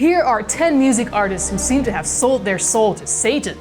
Here are 10 music artists who seem to have sold their soul to Satan.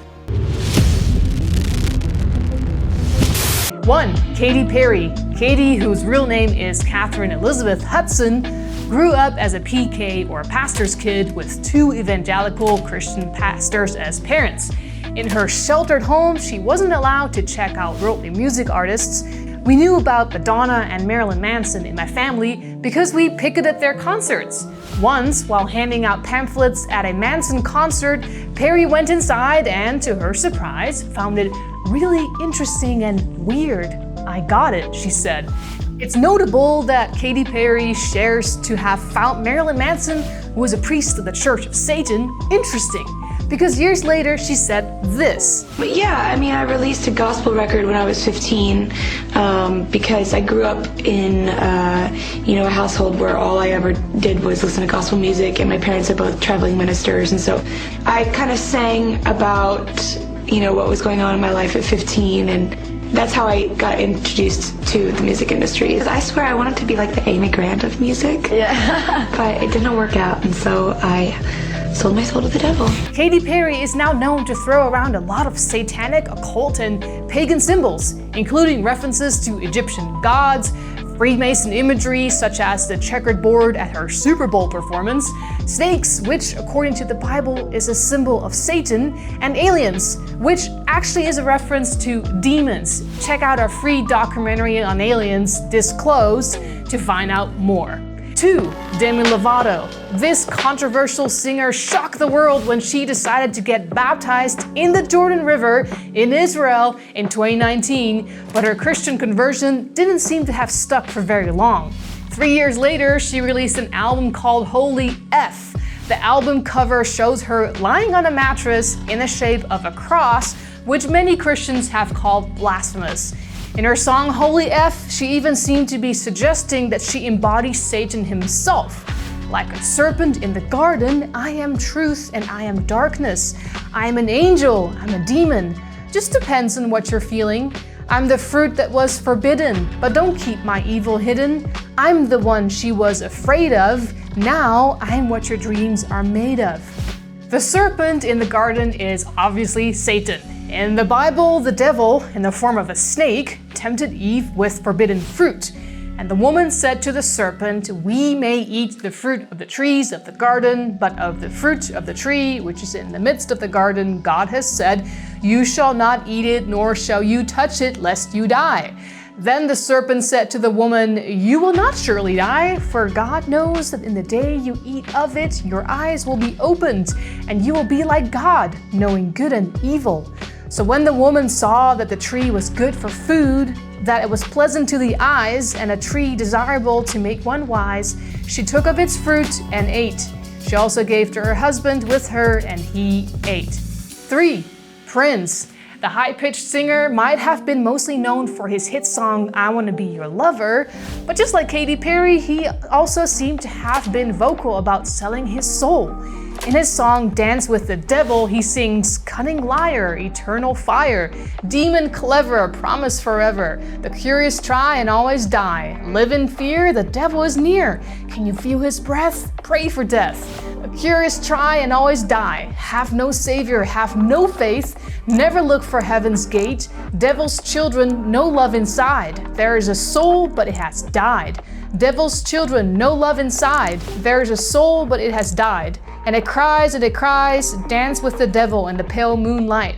1. Katy Perry. Katy, whose real name is Catherine Elizabeth Hudson, grew up as a PK or pastor's kid with 2 evangelical Christian pastors as parents. In her sheltered home, she wasn't allowed to check out worldly music artists. We knew about Madonna and Marilyn Manson in my family because we picketed their concerts. Once, while handing out pamphlets at a Manson concert, Perry went inside and, to her surprise, found it really interesting and weird. "I got it," she said. It's notable that Katy Perry shares to have found Marilyn Manson, who was a priest of the Church of Satan, interesting. Because years later, she said this. But yeah, I mean, I released a gospel record when I was 15 because I grew up in, a household where all I ever did was listen to gospel music, and my parents are both traveling ministers, and so I kind of sang about, what was going on in my life at 15, and that's how I got introduced to the music industry. I swear I wanted to be like the Amy Grant of music, but it didn't work out, and so I sold my soul to the devil. Katy Perry is now known to throw around a lot of satanic, occult, and pagan symbols, including references to Egyptian gods, Freemason imagery such as the checkered board at her Super Bowl performance, snakes, which according to the Bible is a symbol of Satan, and aliens, which actually is a reference to demons. Check out our free documentary on aliens, Disclosed, to find out more. 2. Demi Lovato. This controversial singer shocked the world when she decided to get baptized in the Jordan River in Israel in 2019, but her Christian conversion didn't seem to have stuck for very long. 3 years later, she released an album called Holy F. The album cover shows her lying on a mattress in the shape of a cross, which many Christians have called blasphemous. In her song Holy F, she even seemed to be suggesting that she embodies Satan himself. Like a serpent in the garden, I am truth and I am darkness. I am an angel, I'm a demon. Just depends on what you're feeling. I'm the fruit that was forbidden, but don't keep my evil hidden. I'm the one she was afraid of. Now I'm what your dreams are made of. The serpent in the garden is obviously Satan. In the Bible, the devil, in the form of a snake, tempted Eve with forbidden fruit. And the woman said to the serpent, "We may eat the fruit of the trees of the garden, but of the fruit of the tree which is in the midst of the garden, God has said, you shall not eat it, nor shall you touch it, lest you die." Then the serpent said to the woman, "You will not surely die, for God knows that in the day you eat of it, your eyes will be opened, and you will be like God, knowing good and evil." So when the woman saw that the tree was good for food, that it was pleasant to the eyes, and a tree desirable to make one wise, she took of its fruit and ate. She also gave to her husband with her, and he ate. 3. Prince. The high-pitched singer might have been mostly known for his hit song, "I Wanna Be Your Lover," but just like Katy Perry, he also seemed to have been vocal about selling his soul. In his song Dance with the Devil, he sings, "Cunning liar, eternal fire, demon clever, promise forever. The curious try and always die. Live in fear, the devil is near. Can you feel his breath? Pray for death. The curious try and always die. Have no savior, have no faith. Never look for heaven's gate. Devil's children, no love inside. There is a soul, but it has died. Devil's children, no love inside. There is a soul, but it has died. And it cries, dance with the devil in the pale moonlight.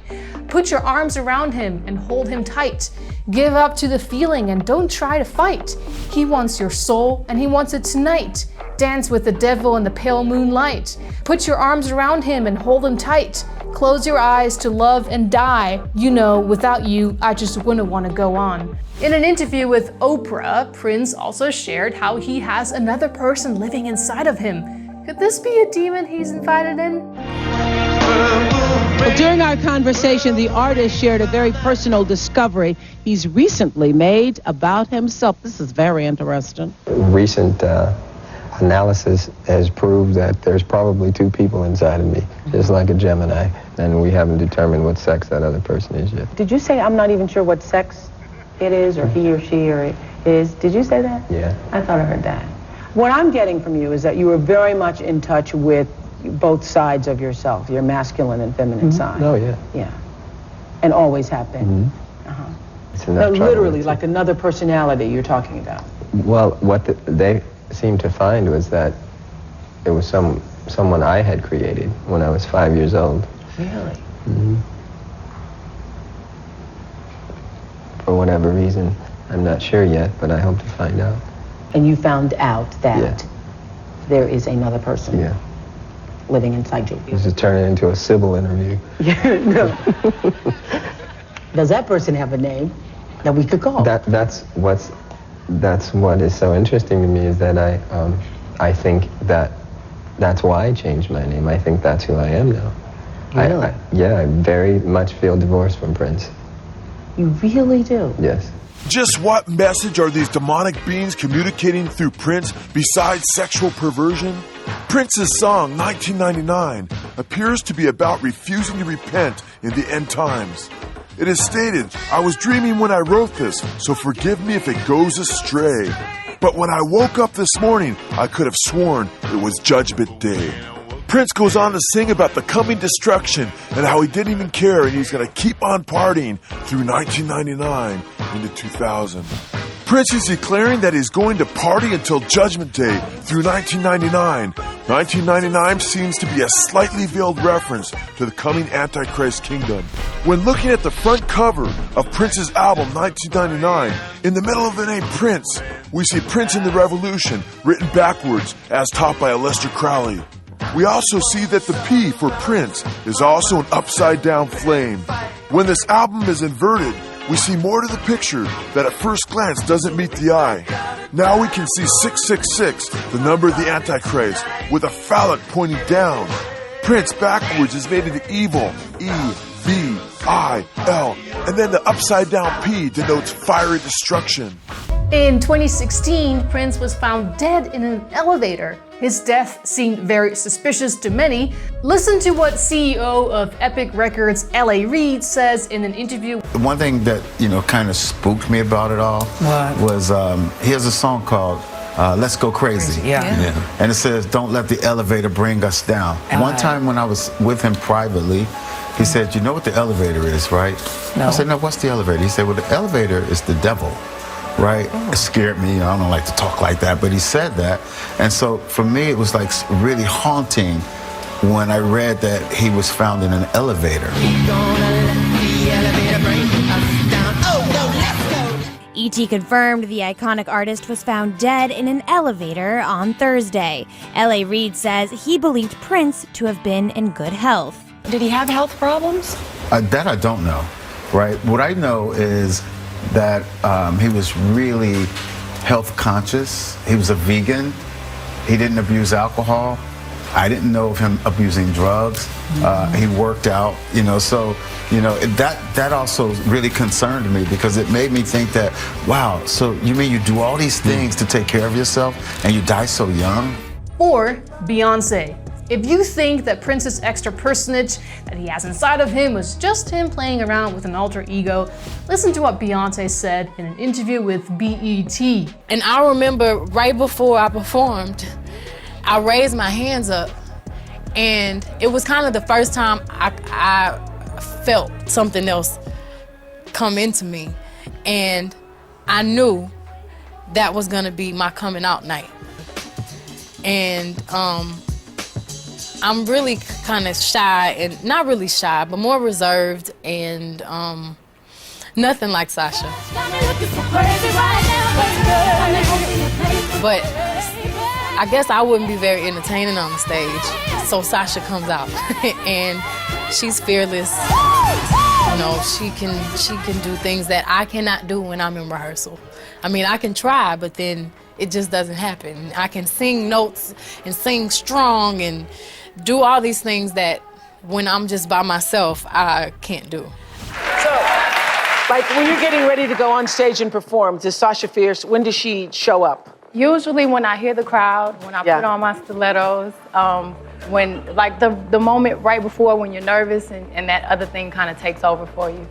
Put your arms around him and hold him tight. Give up to the feeling and don't try to fight. He wants your soul and he wants it tonight. Dance with the devil in the pale moonlight. Put your arms around him and hold him tight. Close your eyes to love and die. You know, without you, I just wouldn't want to go on. In an interview with Oprah, Prince also shared how he has another person living inside of him. Could this be a demon he's invited in? Well, during our conversation, the artist shared a very personal discovery he's recently made about himself. This is very interesting. Recent analysis has proved that there's probably 2 people inside of me, just like a Gemini, and we haven't determined what sex that other person is yet. Did you say I'm not even sure what sex it is, or he or she or it is? Did you say that? Yeah. I thought I heard that. What I'm getting from you is that you were very much in touch with both sides of yourself, your masculine and feminine side. Oh, yeah. Yeah. And always have been. It's No, enough trouble. literally, like another personality you're talking about. Well, what they seemed to find was that it was someone I had created when I was 5 years old. Really? For whatever reason, I'm not sure yet, but I hope to find out. And you found out that there is another person Yeah. living inside you. This is turning into a Sybil interview. No. Does that person have a name that we could call? That's what is so interesting to me, is that I think that's why I changed my name. I think that's who I am now. Really? I very much feel divorced from Prince. You really do? Yes. Just what message are these demonic beings communicating through Prince besides sexual perversion? Prince's song, 1999, appears to be about refusing to repent in the end times. It is stated, "I was dreaming when I wrote this, so forgive me if it goes astray. But when I woke up this morning, I could have sworn it was Judgment Day." Prince goes on to sing about the coming destruction and how he didn't even care, and he's going to keep on partying through 1999 into 2000. Prince is declaring that he's going to party until Judgment Day through 1999. 1999 seems to be a slightly veiled reference to the coming Antichrist kingdom. When looking at the front cover of Prince's album 1999, in the middle of the name Prince, we see Prince in the Revolution written backwards as taught by Aleister Crowley. We also see that the P for Prince is also an upside-down flame. When this album is inverted, we see more to the picture that at first glance doesn't meet the eye. Now we can see 666, the number of the Antichrist, with a phallic pointing down. Prince backwards is made into evil, E-V-I-L, and then the upside-down P denotes fiery destruction. In 2016, Prince was found dead in an elevator. His death seemed very suspicious to many. Listen to what CEO of Epic Records, Ellie Reed, says in an interview. One thing that, kind of spooked me about it all was he has a song called Let's Go Crazy. Yeah. And it says, "Don't let the elevator bring us down." One time when I was with him privately, he said, "You know what the elevator is, right?" No. I said, "No, what's the elevator?" He said, "Well, the elevator is the devil." Right? It scared me. I don't like to talk like that, but he said that. And so for me, it was like really haunting when I read that he was found in an elevator. E.T. confirmed the iconic artist was found dead in an elevator on Thursday. L.A. Reid says he believed Prince to have been in good health. Did he have health problems? That I don't know, right? What I know is that he was really health conscious. He was a vegan. He didn't abuse alcohol. I didn't know of him abusing drugs. He worked out, so, that also really concerned me, because it made me think that, wow, so you mean you do all these things to take care of yourself and you die so young? Or Beyonce. If you think that Prince's extra personage that he has inside of him was just him playing around with an alter ego, listen to what Beyonce said in an interview with BET. And I remember right before I performed, I raised my hands up, and it was kind of the first time I felt something else come into me, and I knew that was gonna be my coming out night. And I'm really kind of shy, and not really shy, but more reserved, and nothing like Sasha. But I guess I wouldn't be very entertaining on the stage, so Sasha comes out, and she's fearless. She can do things that I cannot do when I'm in rehearsal. I mean, I can try, but then it just doesn't happen. I can sing notes and sing strong and do all these things that when I'm just by myself, I can't do. So, like when you're getting ready to go on stage and perform, does Sasha Fierce, when does she show up? Usually when I hear the crowd, when I put on my stilettos, when like the moment right before when you're nervous and that other thing kind of takes over for you.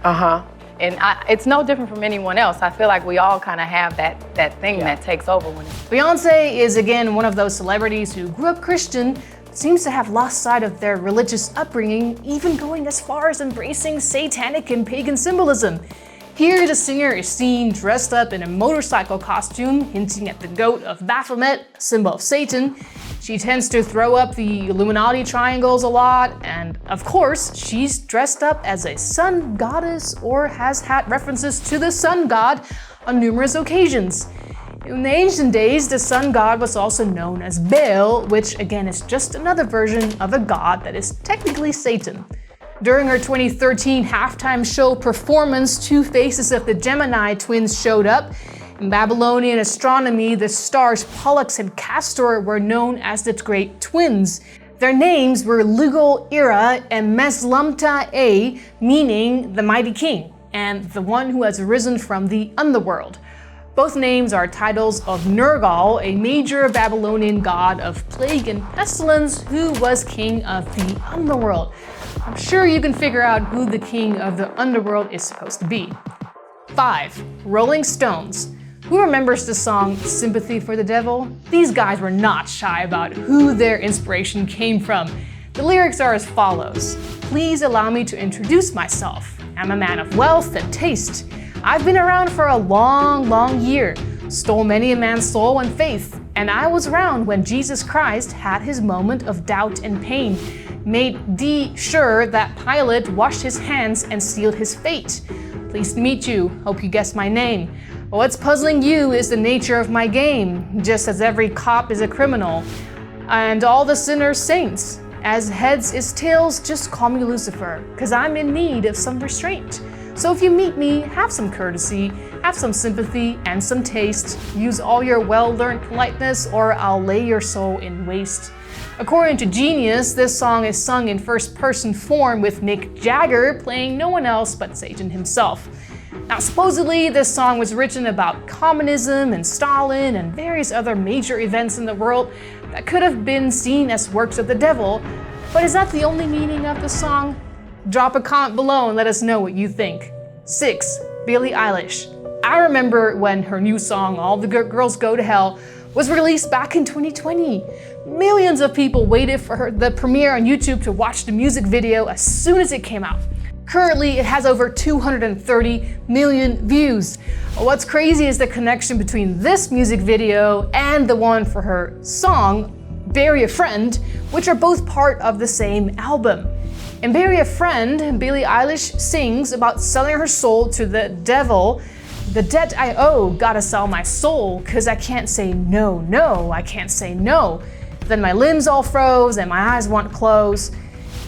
And it's no different from anyone else. I feel like we all kind of have that thing that takes over when it's... Beyonce is again one of those celebrities who grew up Christian seems to have lost sight of their religious upbringing, even going as far as embracing satanic and pagan symbolism. Here, the singer is seen dressed up in a motorcycle costume, hinting at the goat of Baphomet, symbol of Satan. She tends to throw up the Illuminati triangles a lot, and of course, she's dressed up as a sun goddess or has had references to the sun god on numerous occasions. In the ancient days, the sun god was also known as Baal, which again is just another version of a god that is technically Satan. During her 2013 halftime show performance, two faces of the Gemini twins showed up. In Babylonian astronomy, the stars Pollux and Castor were known as the Great Twins. Their names were Lugal Ira and Meslamta A, meaning the mighty king, and the one who has arisen from the underworld. Both names are titles of Nergal, a major Babylonian god of plague and pestilence who was king of the underworld. I'm sure you can figure out who the king of the underworld is supposed to be. 5. Rolling Stones. Who remembers the song Sympathy for the Devil? These guys were not shy about who their inspiration came from. The lyrics are as follows. Please allow me to introduce myself. I'm a man of wealth and taste. I've been around for a long year, stole many a man's soul and faith, and I was around when Jesus Christ had his moment of doubt and pain, made sure that Pilate washed his hands and sealed his fate. Pleased to meet you, hope you guessed my name. What's puzzling you is the nature of my game, just as every cop is a criminal, and all the sinners saints. As heads is tails, just call me Lucifer, cause I'm in need of some restraint. So if you meet me, have some courtesy, have some sympathy and some taste. Use all your well-learned politeness or I'll lay your soul in waste. According to Genius, this song is sung in first-person form with Mick Jagger playing no one else but Satan himself. Now, supposedly, this song was written about communism and Stalin and various other major events in the world that could have been seen as works of the devil. But is that the only meaning of the song? Drop a comment below and let us know what you think. 6. Billie Eilish. I remember when her new song, All the Good Girls Go to Hell, was released back in 2020. Millions of people waited for the premiere on YouTube to watch the music video as soon as it came out. Currently, it has over 230 million views. What's crazy is the connection between this music video and the one for her song, Bury a Friend, which are both part of the same album. In Bury a Friend, Billie Eilish sings about selling her soul to the devil. The debt I owe, gotta sell my soul, cause I can't say no, I can't say no. Then my limbs all froze and my eyes won't close.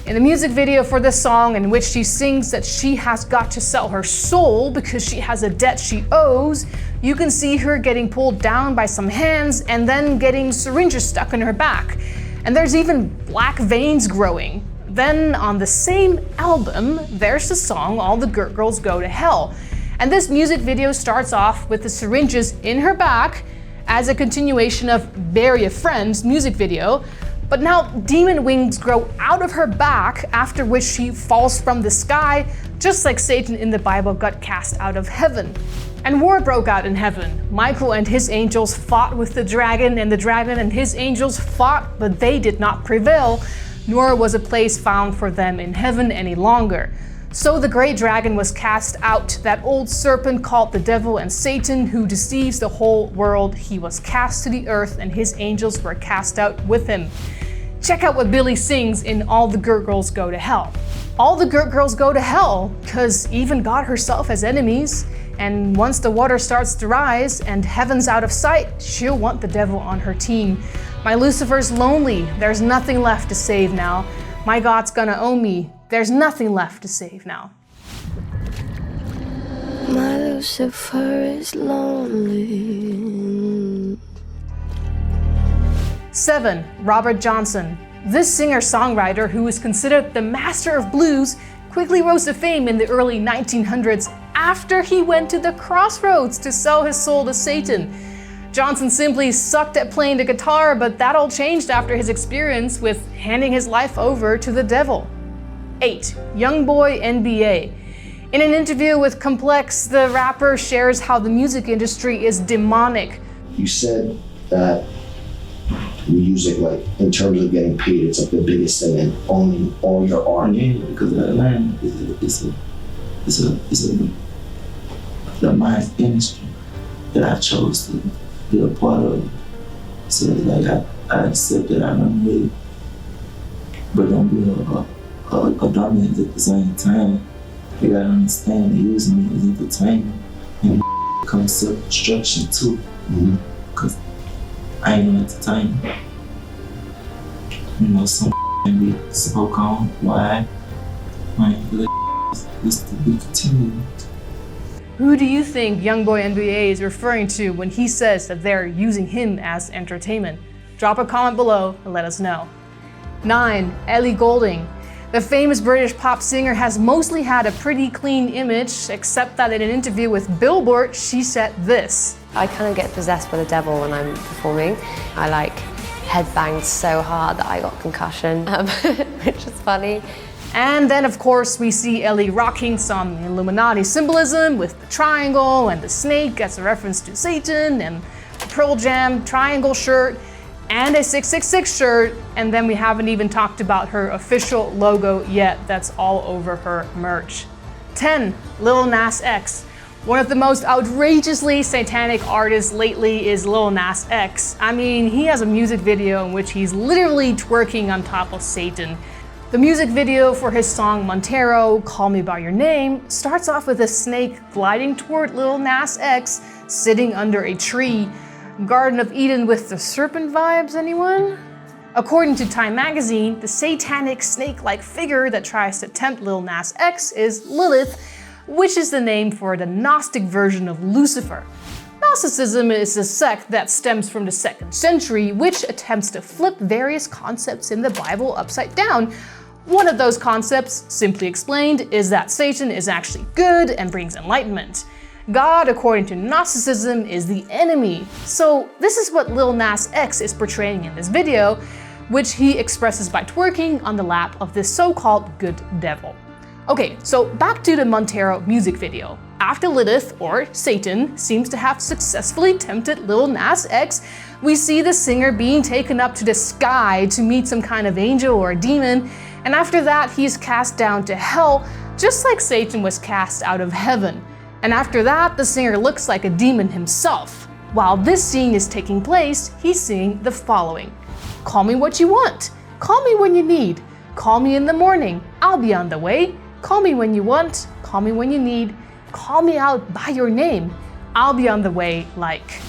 In the music video for this song, in which she sings that she has got to sell her soul because she has a debt she owes, you can see her getting pulled down by some hands and then getting syringes stuck in her back. And there's even black veins growing. Then on the same album, there's the song All the Good Girls Go to Hell. And this music video starts off with the syringes in her back as a continuation of Bury a Friend's music video. But now demon wings grow out of her back, after which she falls from the sky, just like Satan in the Bible got cast out of heaven. And war broke out in heaven. Michael and his angels fought with the dragon, and the dragon and his angels fought, but they did not prevail, nor was a place found for them in heaven any longer. So the great dragon was cast out, that old serpent called the devil and Satan, who deceives the whole world. He was cast to the earth, and his angels were cast out with him. Check out what Billie sings in All the Good Girls Go to Hell. All the good girls go to hell, cause even God herself has enemies, and once the water starts to rise and heaven's out of sight, she'll want the devil on her team. My Lucifer's lonely, there's nothing left to save now. My God's gonna owe me, there's nothing left to save now. My Lucifer is lonely. 7. Robert Johnson. This singer-songwriter, who is considered the master of blues, quickly rose to fame in the early 1900s after he went to the crossroads to sell his soul to Satan. Johnson simply sucked at playing the guitar, but that all changed after his experience with handing his life over to the devil. 8. Youngboy NBA. In an interview with Complex, the rapper shares how the music industry is demonic. You said that music, like in terms of getting paid, it's like the biggest thing, and owning all your art. Yeah, because Atlanta is the mind industry that I chose to be a part of. So like I accept that I run with it, but don't be a dominant at the same time. You gotta understand that using me as entertainment and becomes self-destruction too. Cause I ain't no entertainment. You know, some be spoke on why I ain't feel like this to be continued. Who do you think Youngboy NBA is referring to when he says that they're using him as entertainment? Drop a comment below and let us know. 9. Ellie Goulding. The famous British pop singer has mostly had a pretty clean image, except that in an interview with Billboard, she said this. I kind of get possessed by the devil when I'm performing. I like headbanged so hard that I got concussion, which is funny. And then, of course, we see Ellie rocking some Illuminati symbolism with the triangle and the snake as a reference to Satan, and the Pearl Jam triangle shirt, and a 666 shirt. And then we haven't even talked about her official logo yet. That's all over her merch. 10. Lil Nas X. One of the most outrageously satanic artists lately is Lil Nas X. I mean, he has a music video in which he's literally twerking on top of Satan. The music video for his song Montero, Call Me By Your Name, starts off with a snake gliding toward Lil Nas X sitting under a tree. Garden of Eden with the serpent vibes, anyone? According to Time magazine, the satanic snake-like figure that tries to tempt Lil Nas X is Lilith, which is the name for the Gnostic version of Lucifer. Gnosticism is a sect that stems from the 2nd century, which attempts to flip various concepts in the Bible upside down. One of those concepts, simply explained, is that Satan is actually good and brings enlightenment. God, according to Gnosticism, is the enemy. So this is what Lil Nas X is portraying in this video, which he expresses by twerking on the lap of this so-called good devil. Okay, so back to the Montero music video. After Lilith, or Satan, seems to have successfully tempted Lil Nas X, we see the singer being taken up to the sky to meet some kind of angel or demon, and after that he's cast down to hell, just like Satan was cast out of heaven. And after that, the singer looks like a demon himself. While this scene is taking place, he's singing the following. Call me what you want. Call me when you need. Call me in the morning. I'll be on the way. Call me when you want. Call me when you need. Call me out by your name. I'll be on the way like.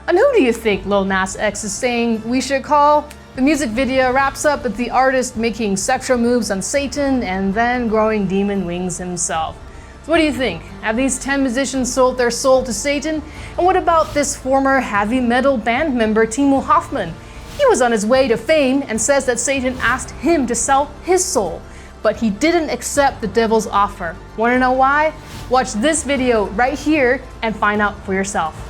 And who do you think Lil Nas X is saying we should call? The music video wraps up with the artist making sexual moves on Satan and then growing demon wings himself. So what do you think? Have these 10 musicians sold their soul to Satan? And what about this former heavy metal band member Timo Hoffman? He was on his way to fame and says that Satan asked him to sell his soul, but he didn't accept the devil's offer. Wanna know why? Watch this video right here and find out for yourself.